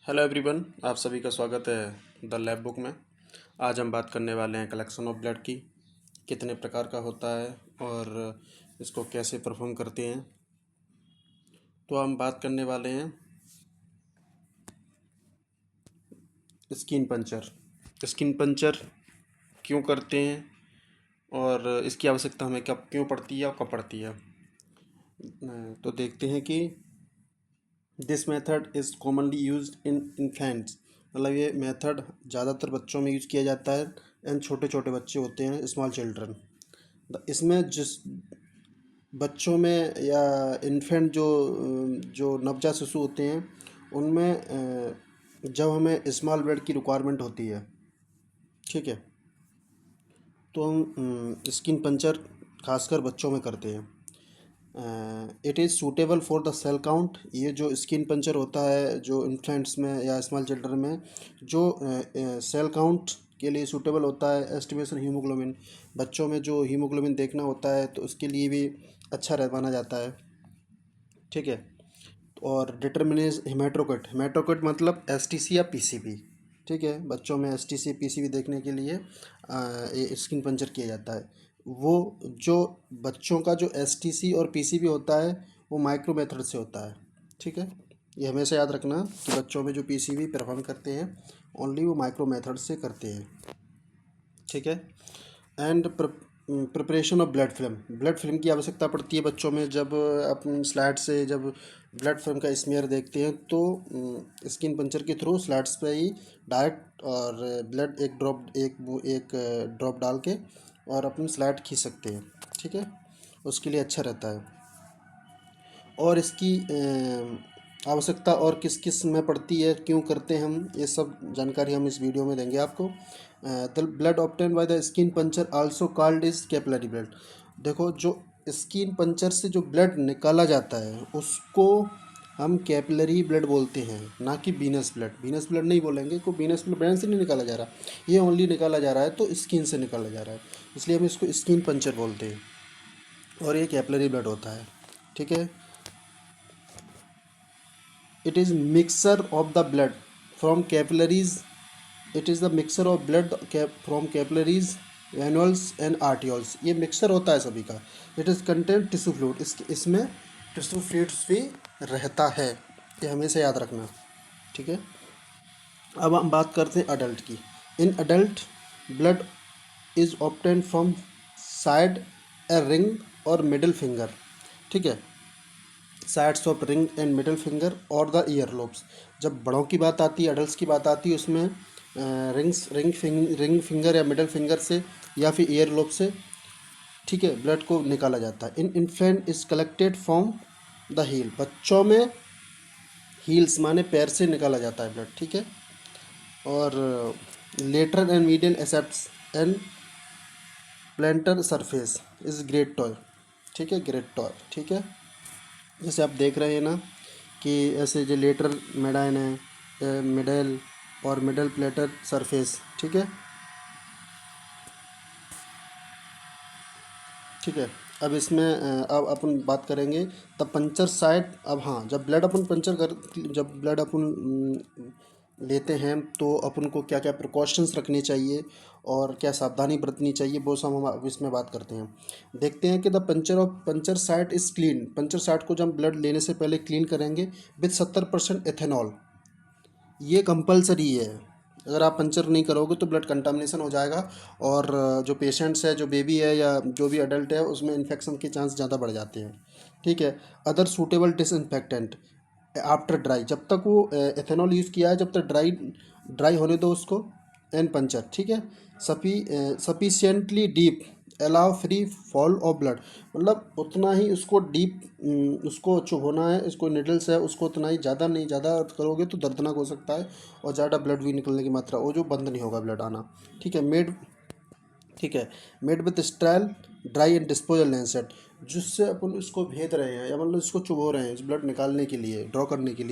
Hello everyone, आप सभी का स्वागत है द लैब बुक में। आज हम बात करने वाले हैं कलेक्शन ऑफ ब्लड की, कितने प्रकार का होता है और इसको कैसे परफॉर्म करते हैं। तो हम बात करने वाले हैं स्किन पंचर। स्किन पंचर क्यों करते हैं और इसकी आवश्यकता हमें कब क्यों पड़ती है और कब पड़ती है। तो देखते हैं कि this method is commonly used in infants. मतलब ये मेथड ज़्यादातर बच्चों में यूज़ किया जाता है। एंड छोटे छोटे बच्चे होते हैं, स्मॉल चिल्ड्रन। इसमें जिस बच्चों में या इन्फेंट जो नवजात शिशु होते हैं उनमें जब हमें स्मॉल ब्लड की रिक्वायरमेंट होती है, ठीक है, तो हम स्किन पंचर खासकर बच्चों में करते हैं। It is suitable for the cell count. ये जो स्किन पंचर होता है जो इन्फेंट्स में या स्मॉल चिल्ड्रन में जो सेल काउंट के लिए सूटेबल होता है। एस्टिमेशन हीमोग्लोबिन, बच्चों में जो हीमोग्लोबिन देखना होता है तो उसके लिए भी अच्छा रह माना जाता है, ठीक है। और डिटर्मिनेज हेमाटोक्रिट। हेमाटोक्रिट मतलब एसटीसी या पीसीबी, ठीक है। बच्चों में एसटीसी पीसीबी देखने के लिए ये स्किन पंचर किया जाता है। वो जो बच्चों का जो एसटीसी और पीसीबी होता है वो माइक्रो मेथड से होता है, ठीक है। ये हमेशा याद रखना कि बच्चों में जो पीसीबी परफॉर्म करते हैं ओनली वो माइक्रो मेथड से करते हैं, ठीक है। And preparation of blood film की आवश्यकता पड़ती है बच्चों में। जब अपन स्लाइड से जब ब्लड फिल्म का स्मेयर देखते हैं तो स्किन पंचर के थ्रू स्लाइड्स पे ही डायरेक्ट और ब्लड एक ड्रॉप डाल के और अपन स्लाइड खींच सकते हैं, ठीक है। उसके लिए अच्छा रहता है। और इसकी आवश्यकता और किस किस में पड़ती है, क्यों करते हैं हम, ये सब जानकारी हम इस वीडियो में देंगे आपको। The blood obtain by the skin puncture also called is capillary blood. देखो, जो स्किन पंचर से जो ब्लड निकाला जाता है उसको हम कैपिलरी ब्लड बोलते हैं, ना कि वीनस ब्लड। वीनस ब्लड नहीं बोलेंगे, को वीनस ब्लड ब्रेन से नहीं निकाला जा रहा, ये ओनली निकाला जा रहा है तो स्किन से निकाला जा रहा है, इसलिए हम इसको स्किन पंचर बोलते हैं। और ये कैपिलरी ब्लड होता है, ठीक है। It is mixture of the blood from capillaries. It is the mixture of blood from capillaries, venules and arterioles. ये मिक्सर होता है सभी का। It is contain tissue fluid. इसमें टिश्यू फ्लूइड्स भी रहता है, ये हमेशा याद रखना, ठीक है। अब हम बात करते हैं अडल्ट की। In adult blood is obtain from side a ring और मिडिल फिंगर, ठीक है। Sides of ring and middle finger और द ईयर लोब्स। जब बड़ों की बात आती है, अडल्ट की बात आती है, उसमें रिंग फिंगर या मिडल फिंगर से या फिर ईयर लोब से, ठीक है, ब्लड को निकाला जाता है। In infant is collected from the heel. बच्चों में हील्स माने पैर से निकाला जाता है ब्लड, ठीक है। और lateral and medial aspects and plantar surface is great toe, ठीक है, ग्रेट टॉय, ठीक है। जैसे आप देख रहे हैं ना कि ऐसे जो लेटरल मेडाइन है, मिडल और मिडल प्लेटर सरफेस, ठीक है, ठीक है। अब इसमें अब अपन बात करेंगे द पंचर साइट। अब हाँ, जब ब्लड अपन लेते हैं तो अपन को क्या क्या प्रिकॉशंस रखने चाहिए और क्या सावधानी बरतनी चाहिए, वो सब हम अब इसमें बात करते हैं। देखते हैं कि the puncture site is clean. Puncture site को जब हम ब्लड लेने से पहले क्लीन करेंगे विथ 70% एथेनॉल। ये कंपलसरी है। अगर आप पंचर नहीं करोगे तो ब्लड कंटामिनेशन हो जाएगा और जो पेशेंट्स है, जो बेबी है या जो भी अडल्ट है, उसमें इन्फेक्शन के चांस ज़्यादा बढ़ जाते हैं, ठीक है। Other suitable disinfectant after dry. जब तक वो एथेनॉल यूज़ किया है जब तक ड्राई ड्राई होने दो उसको। एंड पंचर, ठीक है। Sufficiently deep allow free fall of blood. मतलब उतना ही उसको डीप उसको चुभोना है, इसको निडल्स है उसको उतना ही, ज़्यादा नहीं। ज़्यादा करोगे तो दर्दनाक हो सकता है और ज़्यादा ब्लड भी निकलने की मात्रा वो जो बंद नहीं होगा ब्लड आना, ठीक है। ठीक है, made with sterile dry and disposal lancet. जिससे अपन इसको भेद रहे हैं या मतलब इसको चुभो रहे हैं इस ब्लड निकालने के लिए, विड्रॉ करने के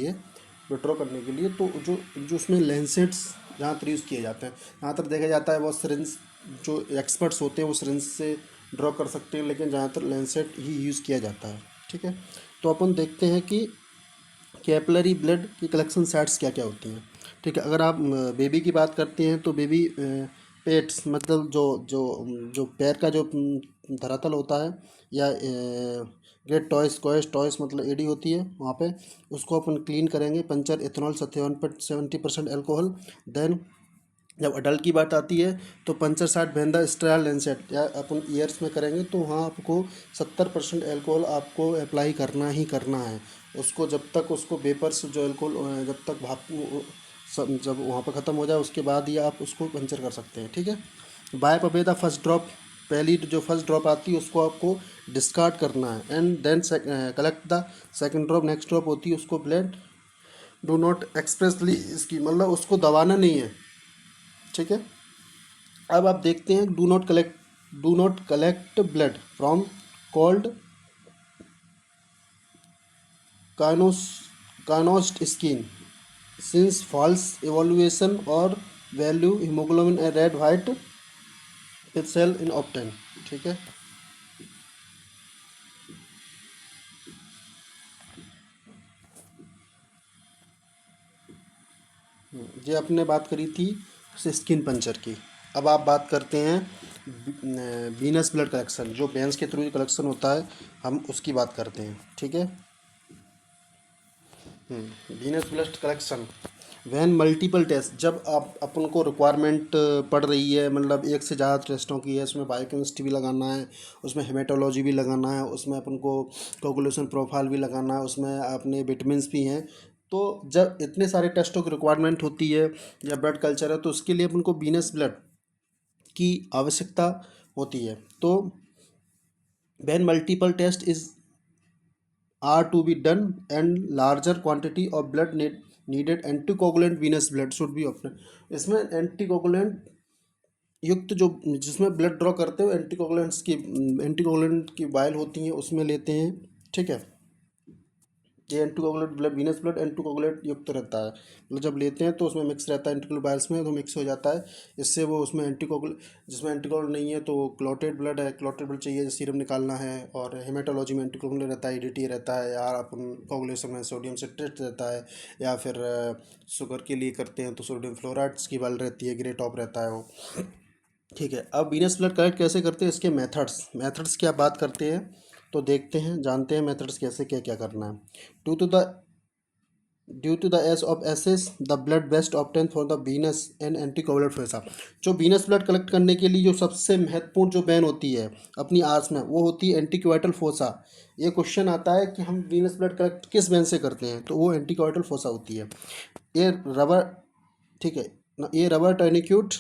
लिए, तो जो जो उसमें लेंसेट्स ज़्यादातर यूज़ किए जाते हैं। ज़्यादातर देखा जाता है वो सिरिंज, जो एक्सपर्ट्स होते हैं वो सिरिंज से ड्रॉ कर सकते हैं, लेकिन ज़्यादातर लेंसेट ही यूज़ किया जाता है, ठीक है। तो अपन देखते हैं कि कैपिलरी ब्लड की कलेक्शन साइट्स क्या क्या होती हैं। ठीक है, अगर आप बेबी की बात करते हैं तो बेबी पेट्स मतलब जो जो जो पैर का जो धरातल होता है या गेट टॉयस कोयस टॉयस मतलब एडी होती है वहाँ पे, उसको अपन क्लीन करेंगे। Puncture ethanol 70% alcohol. देन जब अडल्ट की बात आती है तो पंचर साट बेंदा स्ट्राल लेंसेट या अपन ईयर्स में करेंगे तो वहाँ आपको 70% एल्कोहल आपको अप्लाई करना ही करना है। उसको जब तक उसको वेपर्स जो एल्कोहल जब तक भाप सब जब वहाँ पर ख़त्म हो जाए उसके बाद ही आप उसको पंचर कर सकते हैं। ठीक है, बाय पबेदा फर्स्ट ड्रॉप, पहली जो फर्स्ट ड्रॉप आती है उसको आपको डिस्कार्ड करना है। And then collect the second drop, next drop होती है उसको ब्लेड डू नॉट एक्सप्रेसली इसकी मतलब उसको दबाना नहीं है। ठीक है, अब आप देखते हैं do not collect blood from cold cyanose cyanosed skin since false evolution और value haemoglobin a red white with cell in obtain. ठीक है, ये अपने बात करी थी स्किन पंचर की। अब आप बात करते हैं वीनस ब्लड कलेक्शन, जो वेंस के थ्रू कलेक्शन होता है हम उसकी बात करते हैं। ठीक है, venous blood collection when multiple test, जब आप अपन को रिक्वायरमेंट पड़ रही है मतलब एक से ज़्यादा टेस्टों की है, उसमें बायोकेमिस्ट्री भी लगाना है, उसमें हेमेटोलॉजी भी लगाना है, उसमें अपन को कोगुलेशन प्रोफाइल भी लगाना है, उसमें अपने विटामिन्स भी हैं। तो जब इतने सारे टेस्टों की रिक्वायरमेंट होती है या ब्लड कल्चर है तो उसके लिए अपन को वीनस ब्लड की आवश्यकता होती है। तो when multiple test is are to be done and larger quantity of blood needed anticoagulant venous blood should be obtained। इसमें एंटीकोगुलेंट युक्त जो जिसमें ब्लड ड्रॉ करते हो एंटीकोगुलेंट की वायल होती हैं उसमें लेते हैं। ठीक है, ये anticoagulant blood venous blood anticoagulant युक्त रहता है, मतलब जब लेते हैं तो उसमें मिक्स रहता है एंटीकोगुलेंट वायल्स में तो मिक्स हो जाता है। इससे वो उसमें एंटीकोगुल जिसमें एंटीकोगुलेंट नहीं है तो क्लॉटेड ब्लड है, क्लॉटेड ब्लड चाहिए सीरम निकालना है। और हेमेटोलॉजी में एंटीकोगुलेंट रहता है, ईडीटी रहता है, या अपन कोगुलेशन में सोडियम सिट्रेट रहता है, या फिर शुगर के लिए करते हैं तो सोडियम फ्लोराइड्स की वाल रहती है, ग्रे टॉप रहता है वो। ठीक है, अब वीनस ब्लड कलेक्ट कैसे करते हैं, इसके मेथड्स की आप बात करते हैं तो देखते हैं जानते हैं मेथड्स कैसे क्या क्या करना है। Due to the due to the age of assess the blood best obtain for the venous and anticoagulant fossa, जो वीनस ब्लड कलेक्ट करने के लिए जो सबसे महत्वपूर्ण जो बैन होती है अपनी आर्स में वो होती है एंटीकोएटल फोसा। ये क्वेश्चन आता है कि हम वीनस ब्लड कलेक्ट किस बैन से करते हैं तो वो एंटीकोएटल फोसा होती है। ये रबर, ठीक है ये रबर टर्निक्यूट,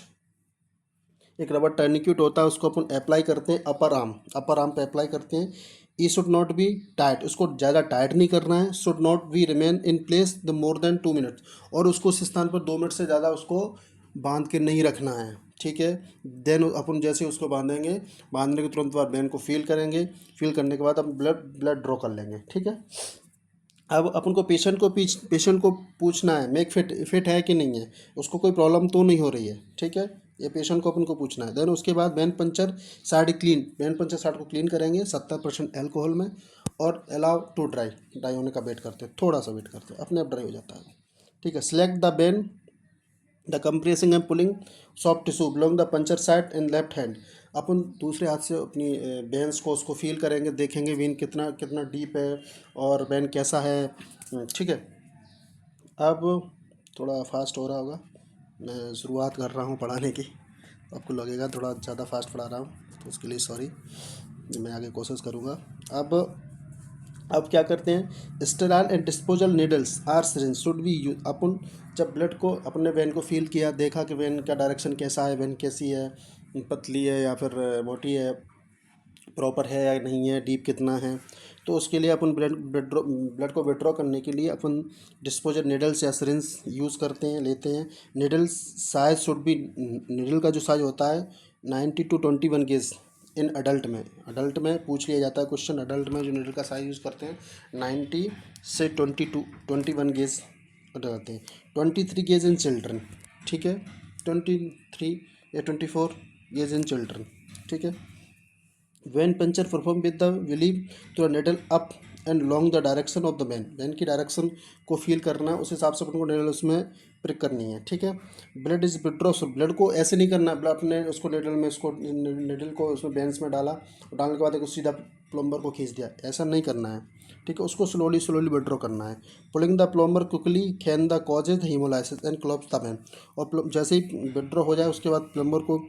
एक रबर टर्निक्यूट होता है उसको अपन अप्लाई करते हैं अपर आर्म पे अप्लाई करते हैं। ई शुड नॉट बी टाइट, उसको ज़्यादा टाइट नहीं करना है। Should not be remain in place the more than 2 minutes, और उसको उस स्थान पर 2 मिनट से ज़्यादा उसको बांध के नहीं रखना है। ठीक है, देन अपन जैसे उसको बांधेंगे, बांधने के तुरंत बाद वेन को फील करेंगे, फील करने के बाद हम ब्लड ड्रॉ कर लेंगे। ठीक है, अब अपन को पेशेंट को पूछना है मेक फिट है कि नहीं है, उसको कोई प्रॉब्लम तो नहीं हो रही है। ठीक है, ये पेशेंट को अपन को पूछना है। देन उसके बाद बैन पंचर साइड को क्लीन करेंगे 70% एल्कोहल में, और अलाउ टू ड्राई होने का वेट करते हैं, थोड़ा सा वेट करते हैं, अपने आप ड्राई हो जाता है। ठीक है, select the vein the compressing and pulling soft tissue belong the puncture side in left hand, अपन दूसरे हाथ से अपनी वेन्स को उसको फील करेंगे, देखेंगे वेन कितना कितना डीप है और वेन कैसा है। ठीक है, अब थोड़ा फास्ट हो रहा होगा, मैं शुरुआत कर रहा हूँ पढ़ाने की, आपको लगेगा थोड़ा ज़्यादा फास्ट पढ़ा रहा हूँ तो उसके लिए सॉरी, मैं आगे कोशिश करूँगा। अब क्या करते हैं, sterile and disposal needles or syringe should be use. अपन जब ब्लड को अपने वेन को फील किया, देखा कि वेन का डायरेक्शन कैसा है, वेन कैसी है, पतली है या फिर मोटी है, प्रॉपर है या नहीं है, डीप कितना है, तो उसके लिए अपन ब्लड को विड्रॉ करने के लिए अपन डिस्पोजल निडल्स या सिरिंज यूज़ करते हैं, लेते हैं। Needles size should be, needle का जो साइज होता है 90 to 21 गेज इन अडल्ट में पूछ लिया जाता है क्वेश्चन, अडल्ट में जो निडल का साइज यूज़ करते हैं 90 से 21 गेज रहते हैं। 23 गेज इन चिल्ड्रन। ठीक है, 23 या 24 गेज इन चिल्ड्रन। ठीक है, when puncture performed with the valve through a needle up and long the direction of the when की डायरेक्शन को फील करना है, उस हिसाब से अपन को निडल उसमें प्रिक करनी है, ठीक है। ब्लड इज विड्रॉ, ब्लड को ऐसे नहीं करना है, ब्लड अपने उसको निडल में उसको निडल को उसमें वेंस में डाला और डालने के बाद एक सीधा प्लम्बर को खींच दिया, ऐसा नहीं करना है, ठीक है। उसको स्लोली स्लोली विड्रॉ करना है। Pulling the plunger quickly can the causes haemolysis and collapse the vein, और जैसे ही विड्रॉ हो जाए उसके बाद प्लम्बर को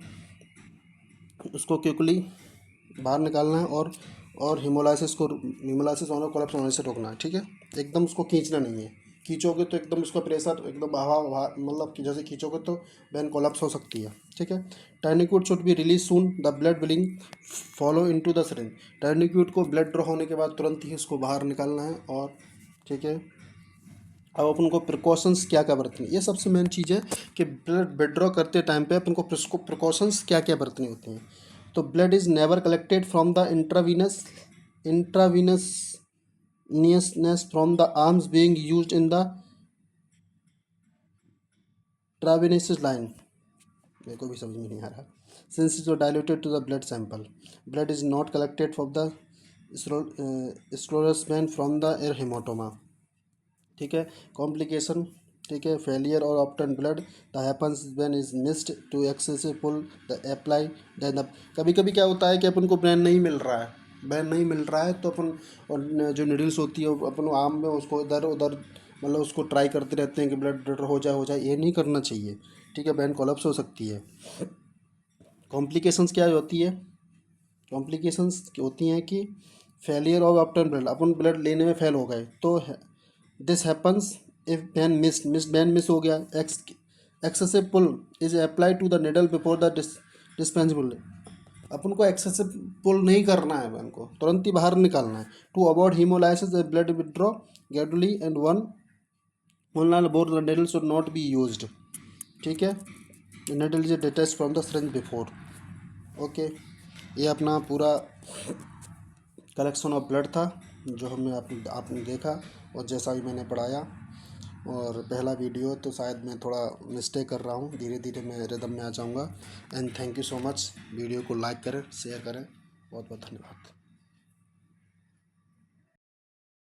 उसको क्विकली बाहर निकालना है और हीमोलाइसिस होना, कोलैप्स होने से रोकना है, ठीक है। एकदम उसको खींचना नहीं है, खींचोगे तो एकदम उसका प्रेशर एकदम हवा मतलब कि जैसे खींचोगे तो वेन कोलैप्स हो सकती है, ठीक है। Tourniquet should be release soon the blood willing follow into the syringe, tourniquet को ब्लड ड्रॉ होने के बाद तुरंत ही उसको बाहर निकालना है, और ठीक है। अब अपन को प्रिकॉशंस क्या क्या बरतनी, ये सबसे मेन चीज़ है कि ब्लड विड्रॉ करते टाइम पे अपन को प्रिकॉशंस क्या क्या बरतनी होती हैं। तो blood is never collected from the intravenousness from the arms being used in the intravenous line, मेरे को भी समझ में नहीं आ रहा। Since it diluted to the blood sample, blood is not collected from the sclerosed vein from the air haematoma, ठीक है। कॉम्प्लिकेशन, ठीक है, फेलियर और obtain blood the happens when is missed to excessive pull the apply then the, कभी कभी क्या होता है कि अपन को ब्रेन नहीं मिल रहा है, तो अपन और जो नीडल्स होती है अपन आम में उसको इधर उधर मतलब उसको ट्राई करते रहते हैं कि ब्लड हो जाए, ये नहीं करना चाहिए, ठीक है। ब्रेन कोलैप्स हो सकती है। कॉम्प्लिकेशंस क्या होती है, कॉम्प्लिकेशंस होती हैं कि फेलियर ऑफ ऑप्टन ब्लड, अपन ब्लड लेने में फेल हो गए तो this happens if vein miss हो गया, excessive pull is apply to the needle before the dispensable, अपन को एक्सेसिव पुल नहीं करना है, बैन को तुरंत ही बाहर निकालना है। To avoid haemolysis blood withdraw gradually and one bore the needle should not be used, ठीक है। Needle is detached from the syringe before, okay. ये अपना पूरा कलेक्शन ऑफ ब्लड था जो हमें आपने देखा और जैसा भी मैंने पढ़ाया। और पहला वीडियो तो शायद मैं थोड़ा मिस्टेक कर रहा हूँ, धीरे धीरे मैं रिदम में आ जाऊँगा। And thank you so much. Video को लाइक करें, शेयर करें, बहुत बहुत धन्यवाद।